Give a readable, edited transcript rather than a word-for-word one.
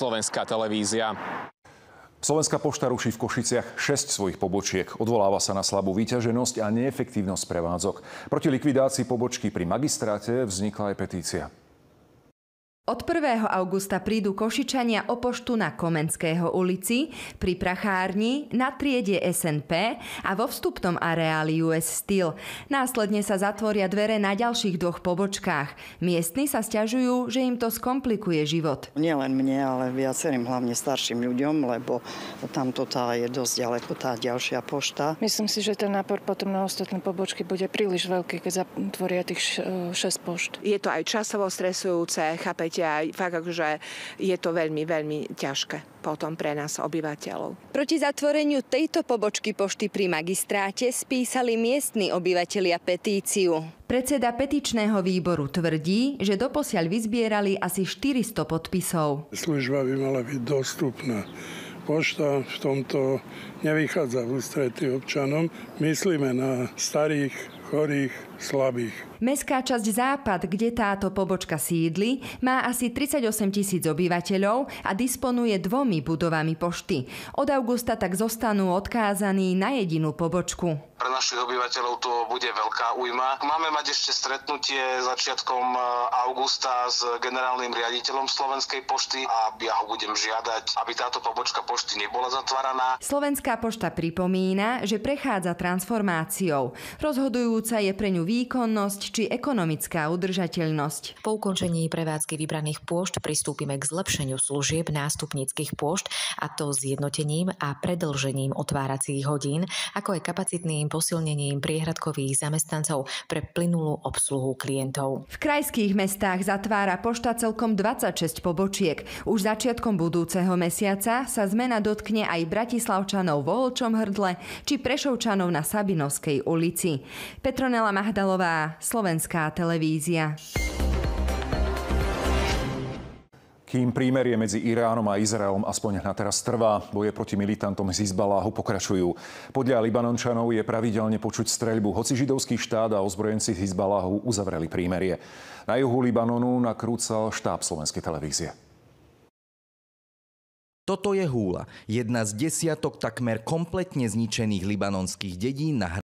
Slovenská televízia. Slovenská pošta ruší v Košiciach 6 svojich pobočiek. Odvoláva sa na slabú vyťaženosť a neefektívnosť prevádzok. Proti likvidácii pobočky pri magistráte vznikla aj petícia. Od 1. augusta prídu Košičania o poštu na Komenského ulici, pri Prachárni, na triede SNP a vo vstupnom areáli US Steel. Následne sa zatvoria dvere na ďalších 2 pobočkách. Miestni sa sťažujú, že im to skomplikuje život. Nielen mne, ale viacerým, hlavne starším ľuďom, lebo tamto je dosť ďaleko tá ďalšia pošta. Myslím si, že ten nápor potom na ostatné pobočky bude príliš veľký, keď zatvoria tých 6 pošt. Je to aj časovo stresujúce, chápete? Aj fakt, že je to veľmi, veľmi ťažké potom pre nás, obyvateľov. Proti zatvoreniu tejto pobočky pošty pri magistráte spísali miestni obyvatelia petíciu. Predseda petičného výboru tvrdí, že doposiaľ vyzbierali asi 400 podpisov. Služba by mala byť dostupná. Pošta v tomto nevychádza v ústrety občanom. Myslíme na starých, chorých, slabých. Mestská časť Západ, kde táto pobočka sídli, má asi 38 000 obyvateľov a disponuje 2 budovami pošty. Od augusta tak zostanú odkázaní na jedinú pobočku. Pre našich obyvateľov to bude veľká újma. Máme mať ešte stretnutie začiatkom augusta s generálnym riaditeľom Slovenskej pošty a ja ho budem žiadať, aby táto pobočka pošty nebola zatváraná. Slovenská pošta pripomína, že prechádza transformáciou. Rozhodujúca je pre ňu výkonnosť či ekonomická udržateľnosť. Po ukončení prevádzky vybraných pôšt pristúpime k zlepšeniu služieb nástupníckych pôšt, a to zjednotením a predĺžením otváracích hodín, ako aj kapacitným posilnením priehradkových zamestnancov pre plynulú obsluhu klientov. V krajských mestách zatvára pošta celkom 26 pobočiek. Už začiatkom budúceho mesiaca sa zmena dotkne aj Bratislavčanov vo Volčom Hrdle či Prešovčanov na Sabinovskej ulici. Petronela Mahdalová, Slovenská televízia. Kým prímerie medzi Iránom a Izraelom aspoň na teraz trvá, boje proti militantom z Hizbaláhu pokračujú. Podľa Libanončanov je pravidelne počuť streľbu, hoci židovský štát a ozbrojenci z Hizbaláhu uzavreli prímerie. Na juhu Libanonu nakrúcal štáb Slovenskej televízie. Toto je Húla, jedna z desiatok takmer kompletne zničených libanonských dedín na